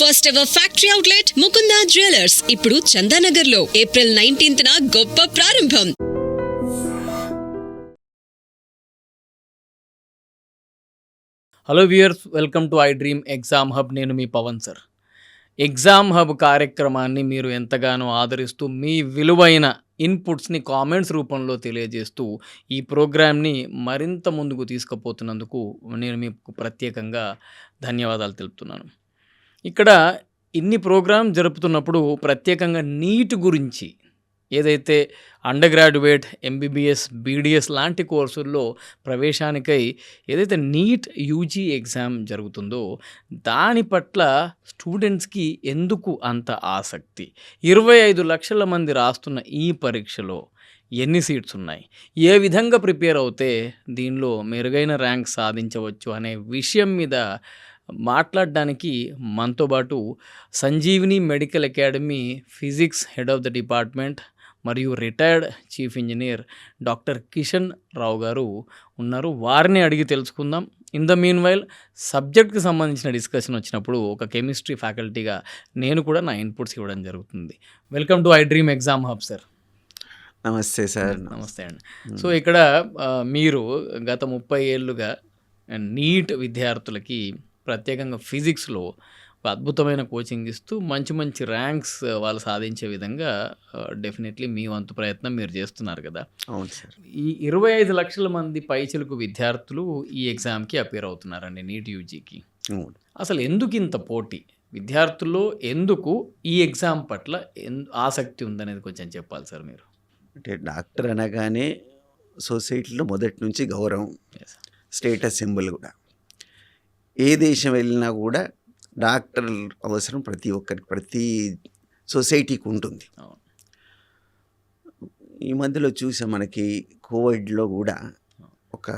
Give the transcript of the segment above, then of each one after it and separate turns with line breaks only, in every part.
First ever factory outlet Mukunda jewellers ఇప్పుడు చందానగర్ లో April 19th గొప్ప ప్రారంభం.
Hello viewers, welcome to I dream exam hub. నేను మీ పవన్ సార్. ఎగ్జామ్ హబ్ కార్యక్రమాన్ని మీరు ఎంతగానో ఆదరిస్తూ మీ విలువైన ఇన్పుట్స్ని కామెంట్స్ రూపంలో తెలియజేస్తూ ఈ ప్రోగ్రామ్ని మరింత ముందుకు తీసుకుపోతున్నందుకు నేను మీకు ప్రత్యేకంగా ధన్యవాదాలు తెలుపుతున్నాను. ఇక్కడ ఇన్ని ప్రోగ్రామ్ జరుపుతున్నప్పుడు ప్రత్యేకంగా నీట్ గురించి ఏదైతే అండర్ గ్రాడ్యుయేట్, ఎంబీబీఎస్, బీడీఎస్ లాంటి కోర్సుల్లో ప్రవేశానికై ఏదైతే నీట్ యూజీ ఎగ్జామ్ జరుగుతుందో దాని పట్ల స్టూడెంట్స్కి ఎందుకు అంత ఆసక్తి, 25 లక్షల మంది రాస్తున్న ఈ పరీక్షలో ఎన్ని సీట్స్ ఉన్నాయి, ఏ విధంగా ప్రిపేర్ అవుతే దీనిలో మెరుగైన ర్యాంక్ సాధించవచ్చు అనే విషయం మీద మాట్లాడడానికి మనతో పాటు Sanjeevini medical academy physics head of the department మరియు retired chief engineer doctor Kishan Rao garu ఉన్నారు. వారిని అడిగి తెలుసుకుందాం. ఇన్ ద మీన్ వైల్ సబ్జెక్ట్కి సంబంధించిన డిస్కషన్ వచ్చినప్పుడు ఒక కెమిస్ట్రీ ఫ్యాకల్టీగా నేను కూడా నా ఇన్పుట్స్ ఇవ్వడం జరుగుతుంది. Welcome to I dream exam hub sir.
నమస్తే సార్.
నమస్తే అండి. సో ఇక్కడ మీరు గత 30 ఏళ్ళుగా నీట్ విద్యార్థులకి ప్రత్యేకంగా ఫిజిక్స్లో ఒక అద్భుతమైన కోచింగ్ ఇస్తూ మంచి మంచి ర్యాంక్స్ వాళ్ళు సాధించే విధంగా డెఫినెట్లీ మీ వంతు ప్రయత్నం మీరు చేస్తున్నారు కదా.
అవును సార్.
ఈ 25 లక్షల మంది పైచిలుకు విద్యార్థులు ఈ ఎగ్జామ్కి అపేర్ అవుతున్నారండి, నీట్ యూజీకి. అసలు ఎందుకు ఇంత పోటీ విద్యార్థుల్లో, ఎందుకు ఈ ఎగ్జామ్ పట్ల ఆసక్తి ఉందనేది కొంచెం చెప్పాలి సార్ మీరు.
అంటే డాక్టర్ అనగానే సొసైటీలో మొదటి నుంచి గౌరవం, స్టేటస్ సింబల్ కూడా. ఏ దేశం వెళ్ళినా కూడా డాక్టర్ అవసరం ప్రతి ఒక్కరికి, ప్రతి సొసైటీకి ఉంటుంది. ఈ మధ్యలో చూసాం మనకి కోవిడ్లో కూడా ఒక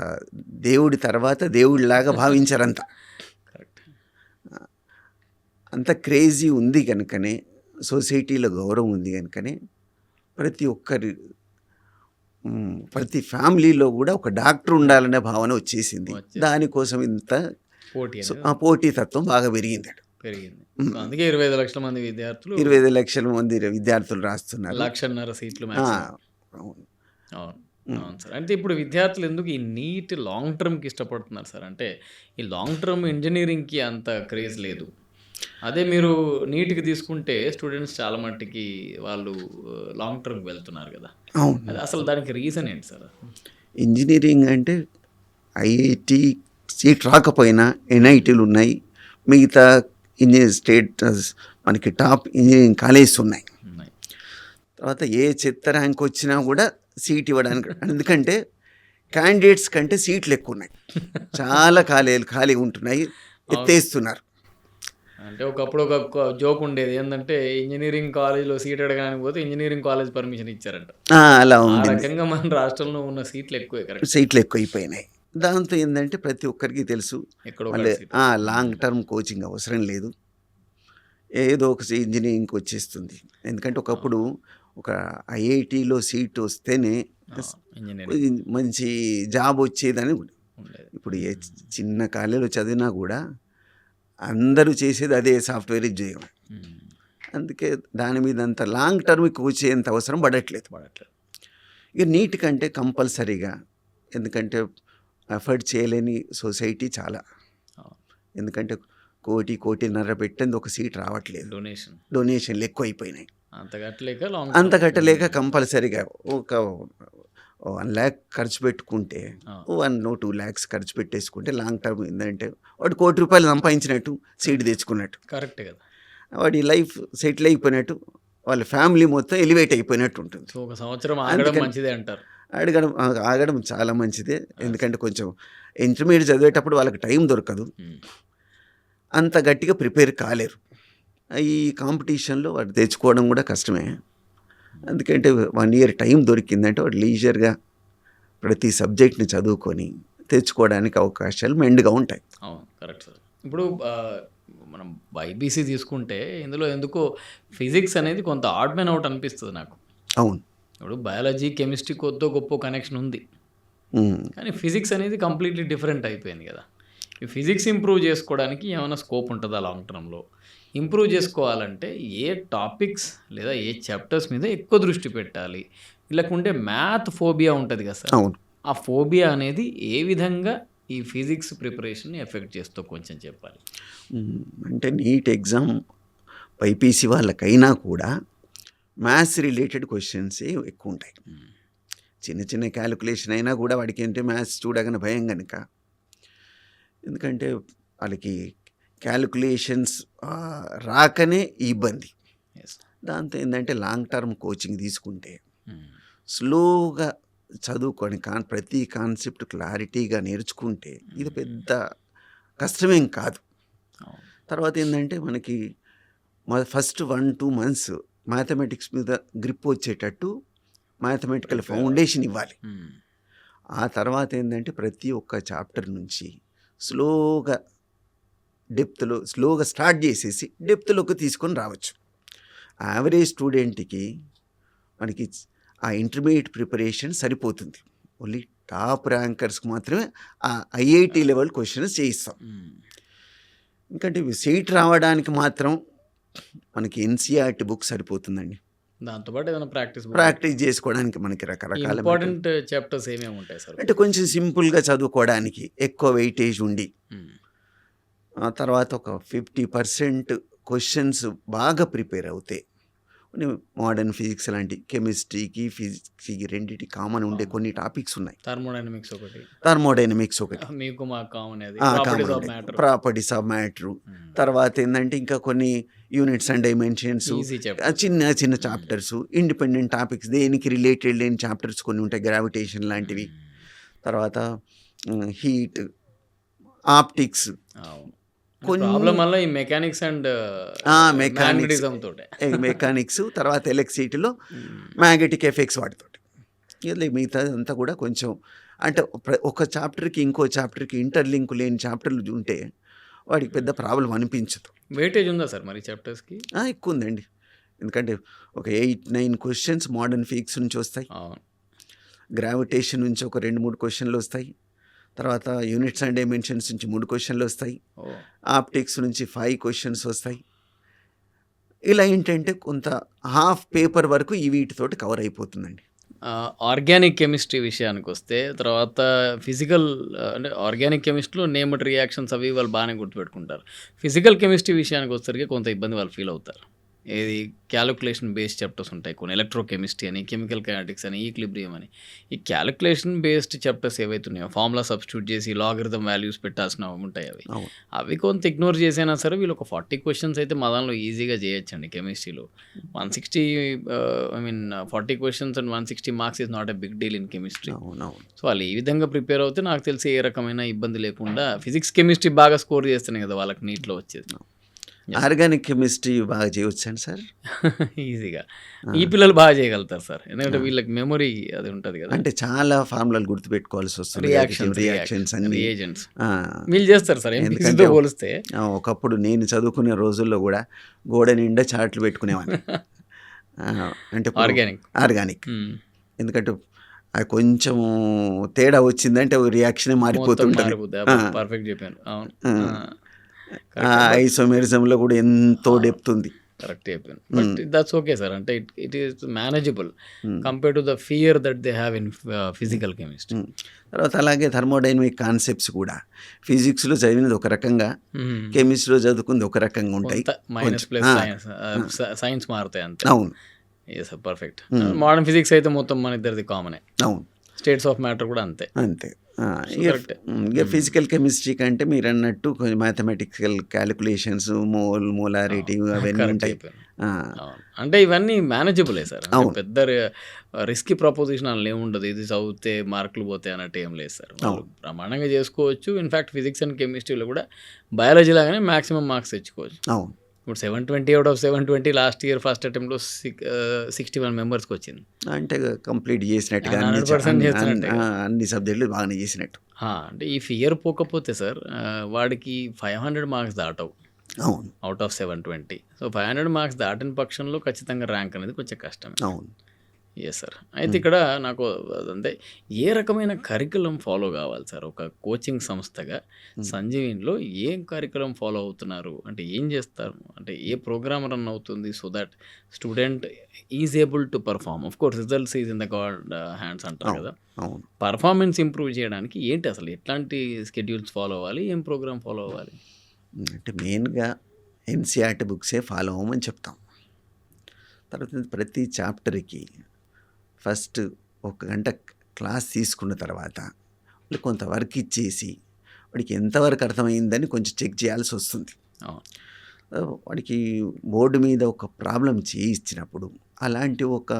దేవుడి తర్వాత దేవుడిలాగా భావించారంతా. అంత క్రేజీ ఉంది కనుకనే, సొసైటీలో గౌరవం ఉంది కనుకనే ప్రతి ఫ్యామిలీలో కూడా ఒక డాక్టర్ ఉండాలనే భావన వచ్చేసింది. దానికోసం ఇంత పోటీతత్వం బాగా పెరిగింది.
అందుకే 25 లక్షల మంది విద్యార్థులు,
25 లక్షల మంది విద్యార్థులు రాస్తున్నారు.
1.5 సీట్లు. అవును సార్. అంటే ఇప్పుడు విద్యార్థులు ఎందుకు ఈ నీట్ లాంగ్ టర్మ్కి ఇష్టపడుతున్నారు సార్? అంటే ఈ లాంగ్ టర్మ్ ఇంజనీరింగ్కి అంత క్రేజ్ లేదు. అదే మీరు నీట్కి తీసుకుంటే స్టూడెంట్స్ చాలా మట్టుకి వాళ్ళు లాంగ్ టర్మ్కి వెళ్తున్నారు కదా. అసలు దానికి రీజన్ ఏంటి సార్?
ఇంజనీరింగ్ అంటే ఐఐటి సీట్ రాకపోయినా ఎన్ఐటీలు ఉన్నాయి, మిగతా ఇంజనీరింగ్ మనకి టాప్ ఇంజనీరింగ్ కాలేజెస్ ఉన్నాయి. తర్వాత ఏ చెత్త ర్యాంక్ వచ్చినా కూడా సీట్ ఇవ్వడానికి, ఎందుకంటే క్యాండిడేట్స్ కంటే సీట్లు ఎక్కువ ఉన్నాయి. చాలా ఖాళీ ఉంటున్నాయి, ఎత్తేస్తున్నారు.
అంటే ఒకప్పుడు ఒక జోక్ ఉండేది ఏంటంటే, ఇంజనీరింగ్ కాలేజ్లో సీట్ అడగడానికి పోతే ఇంజనీరింగ్ కాలేజ్ పర్మిషన్ ఇచ్చారంట.
అలా ఉంది.
ఆ రకంగా మన రాష్ట్రంలో ఉన్న సీట్లు ఎక్కువే. కరెక్ట్,
సీట్లు ఎక్కువైపోయినాయి. దాంతో ఏంటంటే ప్రతి ఒక్కరికి తెలుసు లాంగ్ టర్మ్ కోచింగ్ అవసరం లేదు, ఏదో ఒక ఇంజనీరింగ్కి వచ్చేస్తుంది. ఎందుకంటే ఒకప్పుడు ఒక ఐఐటిలో సీట్ వస్తేనే మంచి జాబ్ వచ్చేదని. ఇప్పుడు ఏ చిన్న కాలేజీలో చదివినా కూడా అందరూ చేసేది అదే సాఫ్ట్వేర్ ఉద్యోగం. అందుకే దాని మీద అంత లాంగ్ టర్మ్కి వచ్చేంత అవసరం పడట్లేదు. ఇక నీట్ కంటే కంపల్సరీగా, ఎందుకంటే ఎఫర్ట్ చేయలేని సొసైటీ చాలా. ఎందుకంటే 1.5 పెట్టింది ఒక సీట్ రావట్లేదు, డొనేషన్లు ఎక్కువ అయిపోయినాయి. అంత కట్టలేక కంపల్సరీగా ఒక 1 lakh ఖర్చు పెట్టుకుంటే 1-2 lakhs ఖర్చు పెట్టేసుకుంటే లాంగ్ టర్మ్ ఏంటంటే వాడు ₹1 కోటి సంపాదించినట్టు, సీట్ తెచ్చుకున్నట్టు.
కరెక్ట్ కదా.
వాడి లైఫ్ సెటిల్ అయిపోయినట్టు, వాళ్ళ ఫ్యామిలీ మొత్తం ఎలివేట్ అయిపోయినట్టు ఉంటుంది.
ఒక సంవత్సరం ఆగడం మంచిదే అంటారు.
ఆగడం చాలా మంచిదే. ఎందుకంటే కొంచెం ఇంటర్మీడియట్ చదివేటప్పుడు వాళ్ళకి టైం దొరకదు, అంత గట్టిగా ప్రిపేర్ కాలేరు. ఈ కాంపిటీషన్లో వాడు తెచ్చుకోవడం కూడా కష్టమే. ఎందుకంటే 1 year టైం దొరికిందంటే వాడు లీజర్గా ప్రతి సబ్జెక్ట్ని చదువుకొని తెచ్చుకోవడానికి అవకాశాలు మెండుగా ఉంటాయి.
అవును, కరెక్ట్ సార్. ఇప్పుడు మనం బైపీసీ తీసుకుంటే ఇందులో ఎందుకో ఫిజిక్స్ అనేది కొంత ఆడ్ మ్యాన్ అవుట్ అనిపిస్తుంది నాకు.
అవును,
ఇప్పుడు బయాలజీ, కెమిస్ట్రీ కొద్దో గొప్ప కనెక్షన్ ఉంది, కానీ ఫిజిక్స్ అనేది కంప్లీట్లీ డిఫరెంట్ అయిపోయింది కదా. ఈ ఫిజిక్స్ ఇంప్రూవ్ చేసుకోవడానికి ఏమైనా స్కోప్ ఉంటుందా లాంగ్ టర్మ్లో? ఇంప్రూవ్ చేసుకోవాలంటే ఏ టాపిక్స్ లేదా ఏ చాప్టర్స్ మీద ఎక్కువ దృష్టి పెట్టాలి? వీళ్ళకుండే మ్యాథ్ ఫోబియా ఉంటుంది కదా సార్,
అవును.
ఆ ఫోబియా అనేది ఏ విధంగా ఈ ఫిజిక్స్ ప్రిపరేషన్ని ఎఫెక్ట్ చేస్తూ కొంచెం చెప్పాలి.
అంటే నీట్ ఎగ్జామ్ బైపీసీ వాళ్ళకైనా కూడా మ్యాథ్స్ రిలేటెడ్ క్వశ్చన్స్ ఎక్కువ ఉంటాయి. చిన్న చిన్న క్యాలిక్యులేషన్ అయినా కూడా వాడికి ఏంటి మ్యాథ్స్ చూడగానే భయం కనుక, ఎందుకంటే వాళ్ళకి క్యాలిక్యులేషన్స్ రాకనే ఇబ్బంది. దాంతో ఏంటంటే లాంగ్ టర్మ్ కోచింగ్ తీసుకుంటే స్లోగా చదువుకొని ప్రతి కాన్సెప్ట్ క్లారిటీగా నేర్చుకుంటే ఇది పెద్ద కష్టమేం కాదు. తర్వాత ఏంటంటే మనకి ఫస్ట్ 1-2 months మ్యాథమెటిక్స్ మీద గ్రిప్ వచ్చేటట్టు మ్యాథమెటికల్ ఫౌండేషన్ ఇవ్వాలి. ఆ తర్వాత ఏంటంటే ప్రతి ఒక్క చాప్టర్ నుంచి స్లోగా స్లోగా స్టార్ట్ చేసేసి డెప్త్లోకి తీసుకొని రావచ్చు. యావరేజ్ స్టూడెంట్కి మనకి ఆ ఇంటర్మీడియట్ ప్రిపరేషన్ సరిపోతుంది. ఓన్లీ టాప్ ర్యాంకర్స్కి మాత్రమే ఆ ఐఐటి లెవెల్ క్వశ్చన్స్ చేయిస్తాం. ఎందుకంటే సీట్ రావడానికి మాత్రం మనకి ఎన్సీఆర్టీ బుక్ సరిపోతుందండి.
దాంతోపాటు ఏదైనా
ప్రాక్టీస్ చేసుకోవడానికి మనకి రకరకాల
ఇంపార్టెంట్ చాప్టర్స్ ఏమేమి ఉంటాయి సార్?
అంటే కొంచెం సింపుల్గా చదువుకోవడానికి ఎక్కువ వెయిటేజ్ ఉండి, ఆ తర్వాత ఒక 50% క్వశ్చన్స్ బాగా ప్రిపేర్ అవుతాయి. మోడర్న్ ఫిజిక్స్ లాంటి కెమిస్ట్రీకి ఫిజిక్స్కి రెండింటి కామన్ ఉండే కొన్ని టాపిక్స్ ఉన్నాయి. థర్మోడైనమిక్స్ ఒకటి,
మీకు మాకు కామన్
ప్రాపర్టీస్ ఆఫ్ మ్యాటర్. తర్వాత ఏంటంటే ఇంకా కొన్ని యూనిట్స్ అండ్ డైమెన్షన్స్, చిన్న చిన్న చాప్టర్స్, ఇండిపెండెంట్ టాపిక్స్ దేనికి రిలేటెడ్ లేని చాప్టర్స్ కొన్ని ఉంటాయి, గ్రావిటేషన్ లాంటివి. తర్వాత heat, optics,
mechanics and
mechanics, తర్వాత ఎలక్ట్రిసిటీలో మ్యాగ్నెటిక్ ఎఫెక్ట్స్ వాటితోటి. ఇది మిగతా అంతా కూడా కొంచెం అంటే ఒక చాప్టర్కి ఇంకో చాప్టర్కి ఇంటర్లింక్ లేని చాప్టర్లు ఉంటే వాడికి పెద్ద ప్రాబ్లం అనిపించదు.
వెయిటేజ్ ఉందా సార్ మరి చాప్టర్స్కి?
ఎక్కువ ఉందండి. ఎందుకంటే ఒక 8-9 క్వశ్చన్స్ మోడర్న్ ఫిజిక్స్ నుంచి వస్తాయి, గ్రావిటేషన్ నుంచి ఒక 2-3 క్వశ్చన్లు వస్తాయి, తర్వాత యూనిట్స్ అండ్ డైమెన్షన్స్ నుంచి 3 క్వశ్చన్లు వస్తాయి, ఆప్టిక్స్ నుంచి 5 క్వశ్చన్స్ వస్తాయి. ఇలా ఏంటంటే కొంత హాఫ్ పేపర్ వరకు ఈ వీటితోటి కవర్ అయిపోతుందండి.
ఆర్గానిక్ కెమిస్ట్రీ విషయానికి వస్తే, తర్వాత ఫిజికల్ అంటే ఆర్గానిక్ కెమిస్ట్రీలో నేమ్డ్ రియాక్షన్స్ అవి వాళ్ళు బాగానే గుర్తుపెట్టుకుంటారు. ఫిజికల్ కెమిస్ట్రీ విషయానికి వచ్చేసరికి కొంత ఇబ్బంది వాళ్ళు ఫీల్ అవుతారు. ఏది క్యాలిక్యులేషన్ బేస్డ్ చాప్టర్స్ ఉంటాయి కొన్ని, ఎలక్ట్రోకెమిస్ట్రీ అని, కెమికల్ కైనెటిక్స్ అని, ఈక్విలిబ్రియం అని. ఈ క్యాలిక్యులేషన్ బేస్డ్ చాప్టర్స్ ఏవైతే ఉన్నాయో ఫార్ములా సబ్స్టిట్యూట్ చేసి లాగరిథం వాల్యూస్ పెట్టాల్సిన ఉంటాయి, అవి కొంత ఇగ్నోర్ చేసైనా సరే వీళ్ళు ఒక 40 క్వశ్చన్స్ అయితే మా దానిలో ఈజీగా చేయొచ్చండి. కెమిస్ట్రీలో 40 questions and 160 marks is not a big deal in chemistry. So వాళ్ళు ఈ విధంగా ప్రిపేర్ అవుతే నాకు తెలిసి ఏ రకమైన ఇబ్బంది లేకుండా ఫిజిక్స్ కెమిస్ట్రీ బాగా స్కోర్ చేస్తేనే కదా వాళ్ళకి నీట్లో వచ్చేది.
ఆర్గానిక్ కెమిస్ట్రీ బాగా చేయవచ్చండి సార్?
ఈజీగా ఈ పిల్లలు బాగా చేయగలుగుతారు సార్, ఎందుకంటే వీళ్ళకి మెమొరీ అది ఉంటుంది కదా.
అంటే చాలా ఫార్ములాలు గుర్తుపెట్టుకోవాల్సి వస్తుంది, రియాక్షన్స్ అన్ని
రియేజెంట్స్ వీళ్ళు చేస్తారు సార్. ఎందుకంటే పోలిస్తే
ఒకప్పుడు నేను చదువుకునే రోజుల్లో కూడా గోడ నిండా చార్ట్లు పెట్టుకునేవాడిని. అంటే ఆర్గానిక్ ఎందుకంటే అది కొంచెం తేడా వచ్చిందంటే రియాక్షనే మారిపోతుంటుంది.
పర్ఫెక్ట్ చెప్పాను.
ఐసోమెరిజంలో కూడా ఎంతో డెప్త్ ఉంది.
కరెక్ట్ చెప్పాను. బట్ దట్స్ ఓకే సార్, అంటే it is manageable compare to the fear that they have in physical chemistry.
తర్వాత అలాగే థర్మోడైనమిక్ కాన్సెప్ట్స్ కూడా ఫిజిక్స్లో చదివినది ఒక రకంగా, కెమిస్ట్రీలో చదువుకుంది ఒక రకంగా ఉంటాయి.
మైనస్ ప్లస్ సైన్స్ మారుతాయి అంతే.
అవును,
ఎస్ పర్ఫెక్ట్. మోడర్న్ ఫిజిక్స్ అయితే మొత్తం మన ఇద్దరిది కామనే.
అవును,
స్టేట్స్ ఆఫ్ మ్యాటర్ కూడా అంతే.
ఇక ఫిజికల్ కెమిస్ట్రీ కంటే మీరు అన్నట్టు కొంచెం మ్యాథమెటికల్ క్యాలిక్యులేషన్స్, మోలారిటీ అవన్నీ ఉంటాయి.
అంటే ఇవన్నీ మేనేజబులే సార్, పెద్ద రిస్కీ ప్రపోజిషన్ అని ఏముండదు. ఇది చదివితే మార్కులు పోతాయి అన్నట్టు ఏం లేదు సార్, ప్రమాణంగా చేసుకోవచ్చు. ఇన్ఫ్యాక్ట్ ఫిజిక్స్ అండ్ కెమిస్ట్రీలో కూడా బయాలజీ లాగానే మ్యాక్సిమం మార్క్స్ తెచ్చుకోవచ్చు.
అవును,
ఇప్పుడు 720 out of 720 last year first అటెంప్ట్లో 61 మెంబర్స్కి వచ్చింది.
అంటే కంప్లీట్ చేసినట్టుగా అన్ని సబ్జెక్టులు బాగానే చేసినట్టు.
అంటే ఈ ఫియర్ పోకపోతే సార్ వాడికి 500 మార్క్స్ దాటవు.
అవును,
అవుట్ ఆఫ్ 720. సో 500 మార్క్స్ దాటిన పక్షంలో ఖచ్చితంగా ర్యాంక్ అనేది కొంచెం కష్టమే.
అవును,
ఎస్ సార్. అయితే ఇక్కడ నాకు అంటే ఏ రకమైన కరికులం ఫాలో కావాలి సార్? ఒక కోచింగ్ సంస్థగా సంజీవినిలో ఏం కరికులం ఫాలో అవుతున్నారు? అంటే ఏం చేస్తారు? అంటే ఏ ప్రోగ్రామ్ రన్ అవుతుంది so that student is able to perform? Of course results is in the God hands అంటారు కదా.
అవును.
పర్ఫార్మెన్స్ ఇంప్రూవ్ చేయడానికి ఏంటి అసలు ఎట్లాంటి స్కెడ్యూల్స్ ఫాలో అవ్వాలి? ఏం ప్రోగ్రామ్ ఫాలో అవ్వాలి?
అంటే మెయిన్గా ఎన్సీఆర్టీ బుక్సే ఫాలో అవ్వమని చెప్తాం. తర్వాత ప్రతి చాప్టర్కి ఫస్ట్ 1 గంట క్లాస్ తీసుకున్న తర్వాత వాళ్ళు కొంత వర్క్ ఇచ్చేసి వాడికి ఎంతవరకు అర్థమైందని కొంచెం చెక్ చేయాల్సి వస్తుంది. వాడికి బోర్డు మీద ఒక ప్రాబ్లం చేయించినప్పుడు అలాంటి ఒక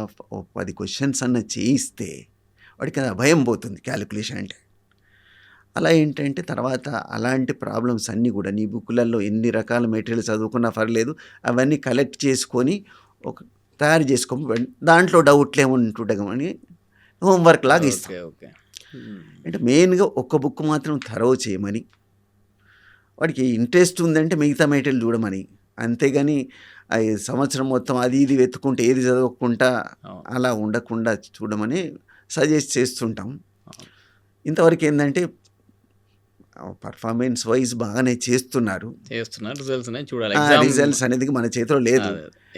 10 క్వశ్చన్స్ అన్న చేయిస్తే వాడికి అది భయం పోతుంది క్యాలిక్యులేషన్ అంటే. అలా ఏంటంటే తర్వాత అలాంటి ప్రాబ్లమ్స్ అన్నీ కూడా నీ బుక్లలో ఎన్ని రకాల మెటీరియల్ చదువుకున్నా పర్లేదు, అవన్నీ కలెక్ట్ చేసుకొని ఒక తయారు చేసుకోమని, దాంట్లో డౌట్లు ఏముంటుండగమని హోంవర్క్ లాగా ఇస్తాం.
ఓకే.
అంటే మెయిన్గా ఒక్క బుక్ మాత్రం థరో చేయమని, వాడికి ఇంట్రెస్ట్ ఉందంటే మిగతా మెటీరియల్ చూడమని, అంతేగాని సంవత్సరం మొత్తం అది ఇది వెతుక్కుంటే ఏది చదవకుండా అలా ఉండకుండా చూడమని సజెస్ట్ చేస్తుంటాం. ఇంతవరకు ఏంటంటే పర్ఫార్మెన్స్ వైజ్ బాగానే చేస్తున్నారు.
రిజల్ట్స్ చూడాలి.
రిజల్ట్స్ అనేది మన చేతిలో లేదు.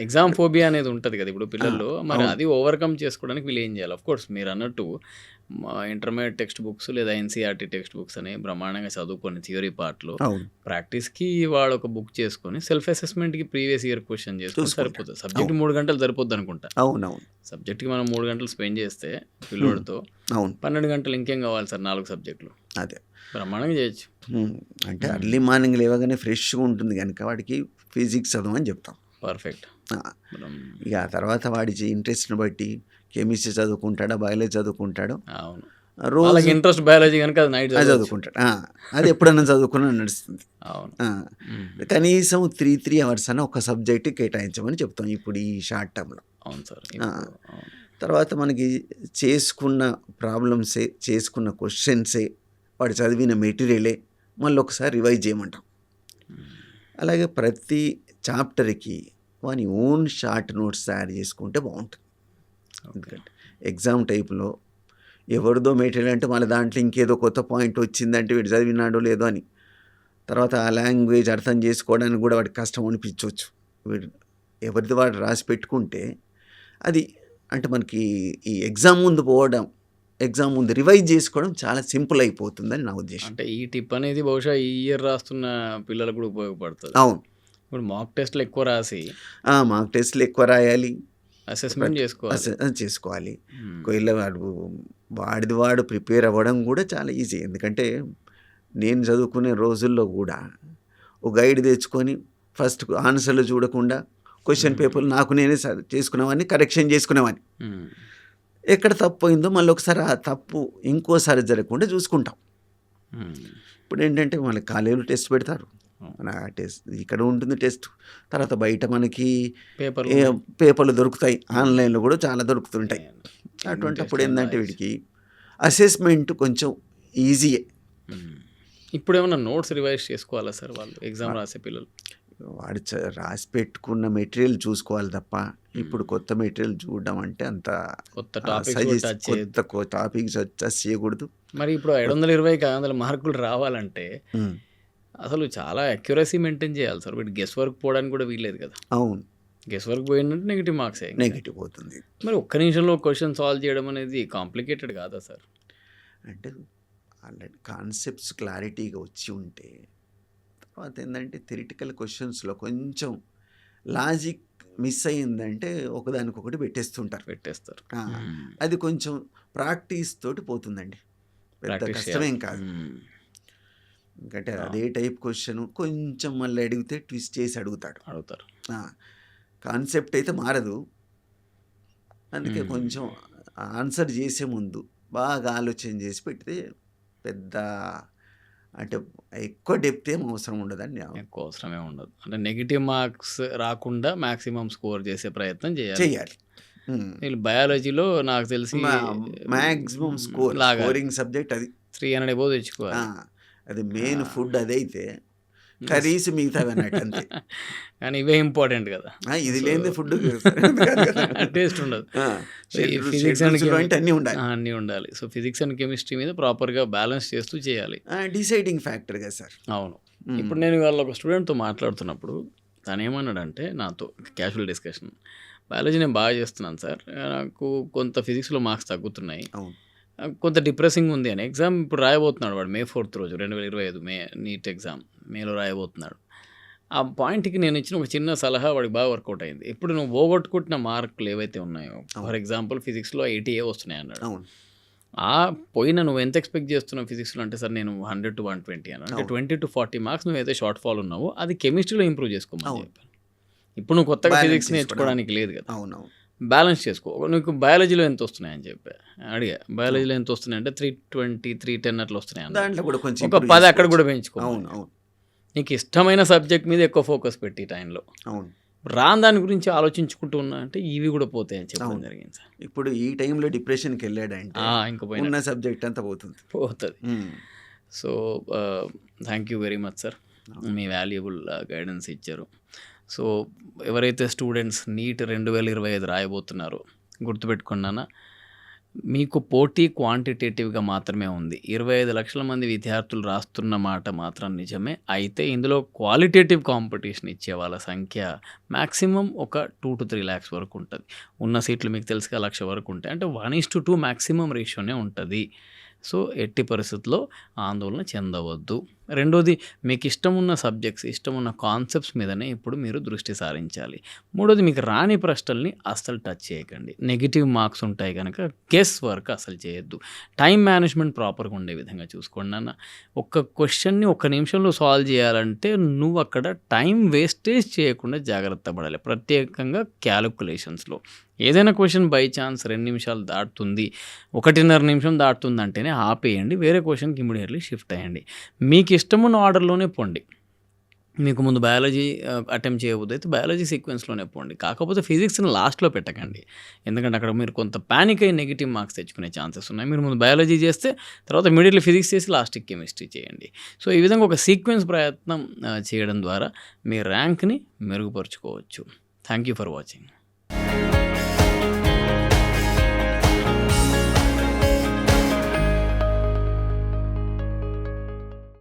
ఎగ్జామ్ ఫోబియా అనేది ఉంటుంది కదా ఇప్పుడు పిల్లల్లో. మరి అది ఓవర్కమ్ చేసుకోవడానికి వీళ్ళు ఏం చేయాలి? ఆఫ్ కోర్స్ మీరు అన్నట్టు ఇంటర్మీడియట్ టెక్స్ట్ బుక్స్ లేదా ఎన్సీఆర్టీ టెక్స్ట్ బుక్స్ అని బ్రహ్మాండంగా చదువుకొని థియరీ పార్ట్లో ప్రాక్టీస్కి వాడు ఒక బుక్ చేసుకొని సెల్ఫ్ అసెస్మెంట్కి ప్రీవియస్ ఇయర్ క్వశ్చన్ చేసుకొని సరిపోతుంది. సబ్జెక్ట్ 3 గంటలు సరిపోద్ది అనుకుంటా.
అవునవును.
సబ్జెక్ట్కి మనం 3 గంటలు స్పెండ్ చేస్తే పిల్లోడితో 12 గంటలు ఇంకేం కావాలి సార్? 4 సబ్జెక్టులు
అదే
బ్రహ్మాండంగా చేయొచ్చు.
అంటే అర్లీ మార్నింగ్ లేవగానే ఫ్రెష్గా ఉంటుంది కనుక వాడికి ఫిజిక్స్ చదవమని చెప్తాం.
పర్ఫెక్ట్.
ఇక ఆ తర్వాత వాడి ఇంట్రెస్ట్ని బట్టి కెమిస్ట్రీ చదువుకుంటాడా, బయాలజీ చదువుకుంటాడో,
అవును
రోజు
ఇంట్రెస్ట్ బయాలజీ కనుక నైట్
చదువుకుంటాడు. అది ఎప్పుడన్నా చదువుకున్నా నడుస్తుంది.
అవును.
కనీసం 3 అవర్స్ అని ఒక సబ్జెక్ట్ కేటాయించమని చెప్తాం ఇప్పుడు ఈ షార్ట్ టర్మ్లో.
అవును సార్.
తర్వాత మనకి చేసుకున్న ప్రాబ్లమ్సే, చేసుకున్న క్వశ్చన్సే, వాడు చదివిన మెటీరియలే మళ్ళీ ఒకసారి రివైజ్ చేయమంటాం. అలాగే ప్రతి చాప్టర్కి వాని ఓన్ షార్ట్ నోట్స్ తయారు చేసుకుంటే బాగుంటుంది. ఎందుకంటే ఎగ్జామ్ టైప్లో ఎవరిదో మెటీరియల్ అంటే మళ్ళీ దాంట్లో ఇంకేదో కొత్త పాయింట్ వచ్చిందంటే వీడు చదివినాడో లేదో అని, తర్వాత ఆ లాంగ్వేజ్ అర్థం చేసుకోవడానికి కూడా వాడికి కష్టం అనిపించవచ్చు. వీడు ఎవరిది వాడు రాసి పెట్టుకుంటే అది అంటే మనకి ఈ ఎగ్జామ్ ముందు పోవడం, ఎగ్జామ్ ముందు రివైజ్ చేసుకోవడం చాలా సింపుల్ అయిపోతుందని నా ఉద్దేశం.
అంటే ఈ టిప్ అనేది బహుశా ఈ ఇయర్ రాస్తున్న పిల్లలకు కూడా ఉపయోగపడుతుంది.
అవును.
ఇప్పుడు మాక్ టెస్ట్లు ఎక్కువ రాసి
మాక్ టెస్ట్లు ఎక్కువ రాయాలి,
అసెస్మెంట్
చేసుకోవాలి. ఒకవేళ వాడు ప్రిపేర్ అవ్వడం కూడా చాలా ఈజీ. ఎందుకంటే నేను చదువుకునే రోజుల్లో కూడా ఒక గైడ్ తెచ్చుకొని ఫస్ట్ ఆన్సర్లు చూడకుండా క్వశ్చన్ పేపర్లు నాకు నేనే చేసుకునేవాడిని, కరెక్షన్ చేసుకునేవాడిని. ఎక్కడ తప్పు అయిందో మళ్ళీ ఒకసారి ఆ తప్పు ఇంకోసారి జరగకుండా చూసుకుంటాం. ఇప్పుడు ఏంటంటే మళ్ళీ కాలేజీలో టెస్ట్ పెడతారు, మన టెస్ట్ ఇక్కడ ఉంటుంది టెస్ట్, తర్వాత బయట మనకి పేపర్లు దొరుకుతాయి, ఆన్లైన్లో కూడా చాలా దొరుకుతుంటాయి. అటువంటిప్పుడు ఏంటంటే వీడికి అసెస్మెంట్ కొంచెం ఈజీయే.
ఇప్పుడు ఏమన్నా నోట్స్ రివైజ్ చేసుకోవాలా సార్ వాళ్ళు ఎగ్జామ్ రాసే పిల్లలు?
వాడు రాసి పెట్టుకున్న మెటీరియల్ చూసుకోవాలి తప్ప ఇప్పుడు కొత్త మెటీరియల్ చూడడం అంటే అంత
కొత్త
టాపిక్ టచ్ చేయకూడదు.
మరి ఇప్పుడు 520కి 500 మార్కులు రావాలంటే అసలు చాలా అక్యురసీ మెయింటైన్ చేయాలి సార్. వీటి గెస్ వర్క్ పోవడానికి కూడా వీల్లేదు కదా.
అవును.
గెస్ వర్క్ పోయిందంటే నెగిటివ్ మార్క్స్,
నెగిటివ్ పోతుంది.
మరి ఒక్క నిమిషంలో క్వశ్చన్ సాల్వ్ చేయడం అనేది కాంప్లికేటెడ్ కాదా సార్?
అంటే ఆల్రెడీ కాన్సెప్ట్స్ క్లారిటీగా వచ్చి ఉంటే తర్వాత ఏంటంటే థియరిటికల్ క్వశ్చన్స్లో కొంచెం లాజిక్ మిస్ అయ్యిందంటే ఒకదానికొకటి పెట్టేస్తారు. అది కొంచెం ప్రాక్టీస్ తోటి పోతుందండి, పెద్ద కష్టమేం కాదు. ఎందుకంటే అదే టైప్ క్వశ్చన్ కొంచెం మళ్ళీ అడిగితే ట్విస్ట్ చేసి అడుగుతారు. కాన్సెప్ట్ అయితే మారదు, అందుకే కొంచెం ఆన్సర్ చేసే ముందు బాగా ఆలోచన చేసి పెడితే పెద్ద అంటే ఎక్కువ డెప్త్ ఏం అవసరం ఉండదండి.
ఎక్కువ అవసరమే ఉండదు. అంటే నెగిటివ్ మార్క్స్ రాకుండా మ్యాక్సిమం స్కోర్ చేసే ప్రయత్నం చేయాలి. వీళ్ళు బయాలజీలో నాకు తెలిసి
మ్యాక్సిమం స్కోరింగ్ సబ్జెక్ట్ అది
300 అబోవ్ తెచ్చుకోవాలి.
అది మెయిన్ ఫుడ్ అదైతే కర్రీస్ మిగతావి అన్నట్టు అంతే.
కానీ ఇవే ఇంపార్టెంట్ కదా,
ఇది లేని ఫుడ్
టేస్ట్ ఉండదు.
ఫిజిక్స్ అంటే అన్నీ ఉండాలి.
అన్నీ ఉండాలి. సో ఫిజిక్స్ అండ్ కెమిస్ట్రీ మీద ప్రాపర్గా బ్యాలెన్స్ చేస్తూ చేయాలి.
డిసైడింగ్ ఫ్యాక్టర్ కదా సార్.
అవును. ఇప్పుడు నేను వాళ్ళ ఒక స్టూడెంట్తో మాట్లాడుతున్నప్పుడు తను ఏమన్నాడంటే నాతో క్యాజువల్ డిస్కషన్, బయాలజీ నేను బాగా చేస్తున్నాను సార్, నాకు కొంత ఫిజిక్స్లో మార్క్స్ తగ్గుతున్నాయి, కొంత డిప్రెసింగ్ ఉంది అని. ఎగ్జామ్ ఇప్పుడు రాయబోతున్నాడు వాడు May 4th రోజు 2025 మే నీట్ ఎగ్జామ్ మేలో రాయబోతున్నాడు. ఆ పాయింట్కి నేను ఇచ్చిన ఒక చిన్న సలహా వాడికి బాగా వర్కౌట్ అయింది. ఇప్పుడు నువ్వు పోగొట్టుకుంటున్న మార్కులు ఏవైతే ఉన్నాయో, ఫర్ ఎగ్జాంపుల్ ఫిజిక్స్లో 80 వస్తున్నాయి అన్నాడు. ఆ పోయిన నువ్వు ఎంత ఎక్స్పెక్ట్ చేస్తున్నావు ఫిజిక్స్లో అంటే, సార్ నేను 100 to 120 అన్నాడు. అంటే 20 to 40 మార్క్స్ నువ్వు అయితే షార్ట్ ఫాల్ ఉన్నావో అది కెమిస్ట్రీలో ఇంప్రూవ్ చేసుకోమని చెప్పాను. ఇప్పుడు నువ్వు కొత్తగా ఫిజిక్స్ నేర్చుకోవడానికి లేదు కదా, బ్యాలెన్స్ చేసుకో. నీకు బయాలజీలో ఎంత వస్తున్నాయని చెప్పా అడిగా. బయాలజీలో ఎంత వస్తున్నాయి అంటే 320, 310 అట్లా వస్తున్నాయి అన్న. ఒక 10 అక్కడ కూడా పెంచుకో. నీకు ఇష్టమైన సబ్జెక్ట్ మీద ఎక్కువ ఫోకస్ పెట్టి టైంలో రాని దాని గురించి ఆలోచించుకుంటూ ఉన్నా అంటే ఇవి కూడా పోతాయని చెప్పడం జరిగింది సార్.
ఇప్పుడు ఈ టైంలో డిప్రెషన్కి వెళ్ళాడంటే ఇంకా పోయిన సబ్జెక్ట్ అంతా పోతుంది.
So thank you very much sir, me valuable guidance ఇచ్చారు. సో ఎవరైతే స్టూడెంట్స్ నీట్ 2025 రాయబోతున్నారో గుర్తుపెట్టుకున్నానా, మీకు పోటీ క్వాంటిటేటివ్గా మాత్రమే ఉంది. 25 లక్షల మంది విద్యార్థులు రాస్తున్న మాట మాత్రం నిజమే. అయితే ఇందులో క్వాలిటేటివ్ కాంపిటీషన్ ఇచ్చే వాళ్ళ సంఖ్య మ్యాక్సిమం ఒక 2 to 3 lakhs వరకు ఉంటుంది. ఉన్న సీట్లు మీకు తెలుసుగా 1,00,000 వరకు ఉంటాయి. అంటే 1:2 మ్యాక్సిమం రేషియోనే ఉంటుంది. సో ఎట్టి పరిస్థితుల్లో ఆందోళన చెందవద్దు. రెండోది, మీకు ఇష్టం ఉన్న సబ్జెక్ట్స్, ఇష్టం ఉన్న కాన్సెప్ట్స్ మీదనే ఇప్పుడు మీరు దృష్టి సారించాలి. మూడోది, మీకు రాని ప్రశ్నల్ని అస్సలు టచ్ చేయకండి. నెగిటివ్ మార్క్స్ ఉంటాయి కనుక గెస్ వర్క్ అసలు చేయొద్దు. టైం మేనేజ్మెంట్ ప్రాపర్గా ఉండే విధంగా చూసుకోండి అన్న. ఒక్క క్వశ్చన్ని 1 నిమిషంలో సాల్వ్ చేయాలంటే నువ్వు అక్కడ టైం వేస్టేజ్ చేయకుండా జాగ్రత్త పడాలి. ప్రత్యేకంగా క్యాలిక్యులేషన్స్లో ఏదైనా క్వశ్చన్ బై ఛాన్స్ 2 నిమిషాలు దాటుతుంది, 1.5 నిమిషం దాటుతుంది అంటేనే ఆపేయండి, వేరే క్వశ్చన్కి ఇమీడియట్లీ షిఫ్ట్ అయ్యండి. మీకు ఇష్టమున్న ఆర్డర్లోనే పోండి. మీకు ముందు బయాలజీ అటెంప్ట్ చేయబోదు అయితే బయాలజీ సీక్వెన్స్లోనే పోండి. కాకపోతే ఫిజిక్స్ని లాస్ట్లో పెట్టకండి, ఎందుకంటే అక్కడ మీరు కొంత ప్యానిక్ అయ్యి నెగిటివ్ మార్క్స్ తెచ్చుకునే ఛాన్సెస్ ఉన్నాయి. మీరు ముందు బయాలజీ చేస్తే తర్వాత ఇమీడియట్లీ ఫిజిక్స్ చేసి లాస్ట్కి కెమిస్ట్రీ చేయండి. సో ఈ విధంగా ఒక సీక్వెన్స్ ప్రయత్నం చేయడం ద్వారా మీ ర్యాంక్ని మెరుగుపరుచుకోవచ్చు. Thank you for watching.